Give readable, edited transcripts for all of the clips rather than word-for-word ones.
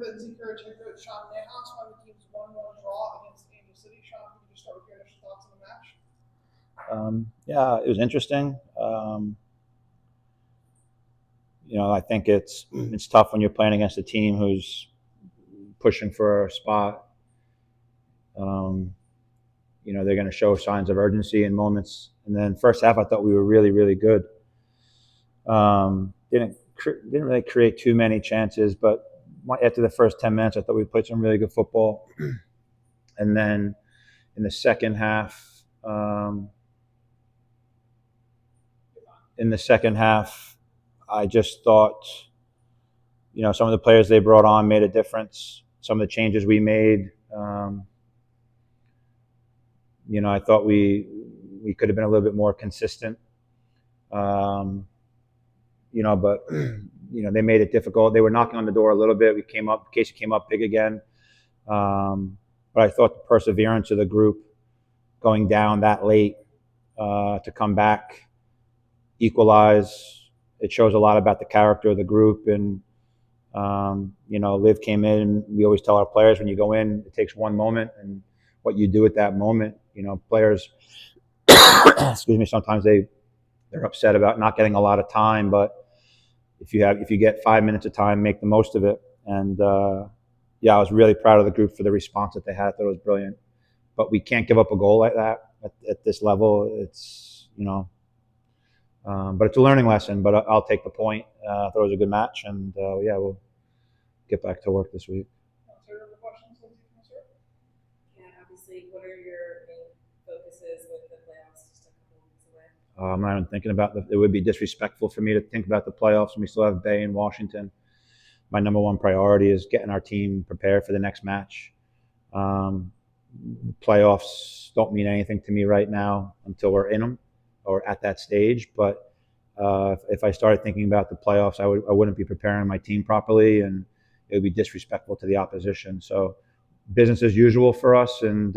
that Zeke Courage head coach Sean Nahas won the team's 1-1 draw against Angel City. Sean, can you just start with your initial thoughts on the match? Yeah, it was interesting. I think it's tough when you're playing against a team who's pushing for a spot. They're going to show signs of urgency in moments. And then first half, I thought we were really, really good. Didn't really create too many chances, but after the first 10 minutes, I thought we played some really good football. And then in the second half, I just thought, some of the players they brought on made a difference. Some of the changes we made, I thought we could have been a little bit more consistent. But they made it difficult. They were knocking on the door a little bit. Casey came up big again. But I thought the perseverance of the group going down that late to come back, equalize, it shows a lot about the character of the group. And, Liv came in, and we always tell our players when you go in, it takes one moment, and what you do at that moment, players, excuse me, sometimes they're upset about not getting a lot of time, but if you get 5 minutes of time, make the most of it. And I was really proud of the group for the response that they had. I thought it was brilliant. But we can't give up a goal like that at this level. It's but it's a learning lesson. But I'll take the point. I thought it was a good match, and we'll get back to work this week. Obviously, what are your main focuses with the playoffs just a couple weeks away? I'm not even thinking about it would be disrespectful for me to think about the playoffs when we still have Bay and Washington. My number one priority is getting our team prepared for the next match. The playoffs don't mean anything to me right now until we're in them or at that stage. But if I started thinking about the playoffs, I wouldn't be preparing my team properly, and it would be disrespectful to the opposition. So business as usual for us, and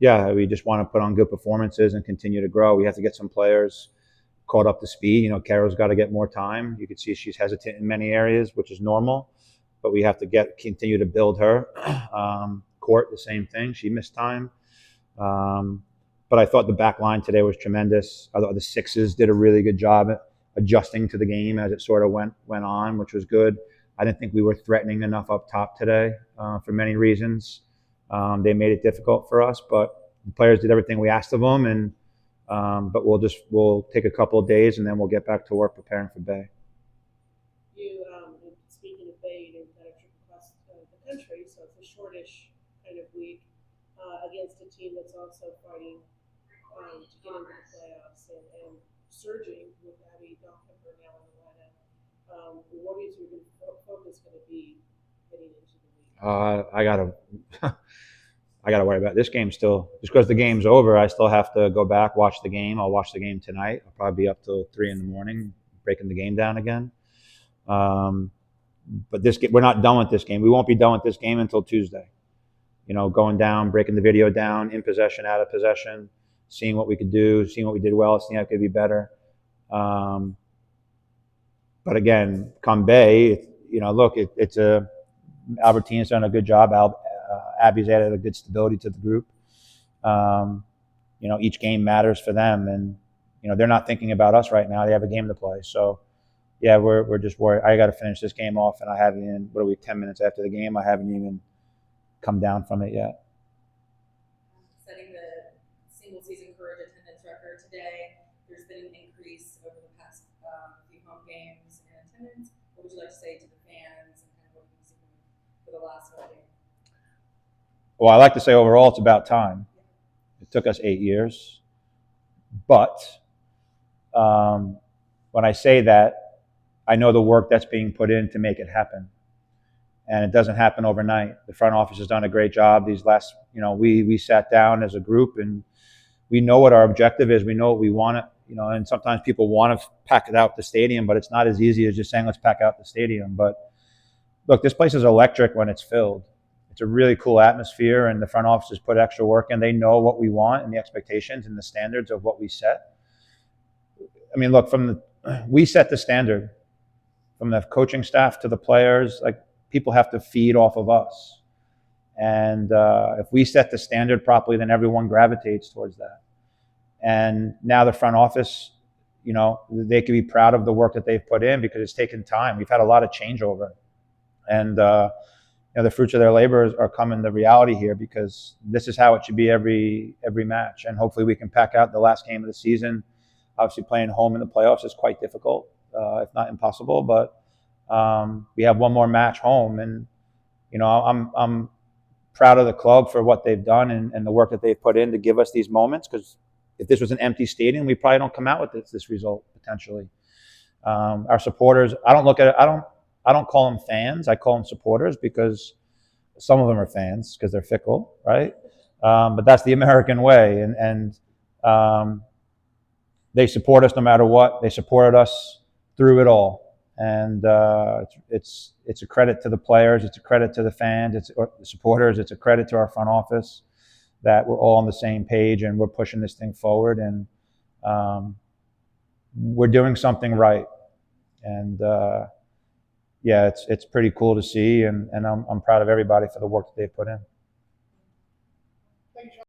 we just want to put on good performances and continue to grow. We have to get some players caught up to speed. Carol's got to get more time. You can see she's hesitant in many areas, which is normal, but we have to continue to build her. Court, the same thing. She missed time. But I thought the back line today was tremendous. I thought the sixes did a really good job at adjusting to the game as it sort of went on, which was good. I didn't think we were threatening enough up top today for many reasons. They made it difficult for us, but the players did everything we asked of them. And but we'll take a couple of days, and then we'll get back to work preparing for Bay. Speaking of Bay, you kind of trip across the country, so it's a shortish kind of week against a team that's also fighting to get into the playoffs and surging with Abby Dahlkemper now in the lineup. What is your focus going to be heading into the week? I gotta worry about this game still. Just because the game's over, I still have to go back, watch the game. I'll watch the game tonight. I'll probably be up till 3 a.m, breaking the game down again. But we're not done with this game. We won't be done with this game until Tuesday. Going down, breaking the video down, in possession, out of possession, seeing what we could do, seeing what we did well, seeing how it could be better. But again, come Bay, Albertina's done a good job. Abby's added a good stability to the group. Each game matters for them, and they're not thinking about us right now. They have a game to play, so we're just worried. I got to finish this game off, and I haven't even. What are we? 10 minutes after the game, I haven't even come down from it yet. Setting the single season Courage attendance record today, there's been an increase over the past few home games in attendance. What would you like to say to the fans and kind of what you've seen for the last home game? Well, I like to say overall it's about time. It took us 8 years. But when I say that, I know the work that's being put in to make it happen. And it doesn't happen overnight. The front office has done a great job. These last, we sat down as a group, and we know what our objective is. We know what we want and sometimes people want to pack it out the stadium, but it's not as easy as just saying, let's pack out the stadium. But look, this place is electric when it's filled. It's a really cool atmosphere, and the front office has put extra work in. They know what we want and the expectations and the standards of what we set. I mean, look, we set the standard from the coaching staff to the players. Like, people have to feed off of us. And if we set the standard properly, then everyone gravitates towards that. And now the front office, you know, they can be proud of the work that they've put in because it's taken time. We've had a lot of changeover. And you know, the fruits of their labor are coming to reality here because this is how it should be every match. And hopefully we can pack out the last game of the season. Obviously playing home in the playoffs is quite difficult, if not impossible. But we have one more match home, and you know, I'm proud of the club for what they've done and the work that they've put in to give us these moments. Because if this was an empty stadium, we probably don't come out with this result potentially. Our supporters, I don't call them fans. I call them supporters because some of them are fans because they're fickle, right? But that's the American way, and they support us no matter what. They supported us through it all, and it's a credit to the players. It's a credit to the fans. It's the supporters. It's a credit to our front office that we're all on the same page and we're pushing this thing forward, and we're doing something right. And yeah, it's pretty cool to see, and I'm proud of everybody for the work that they've put in.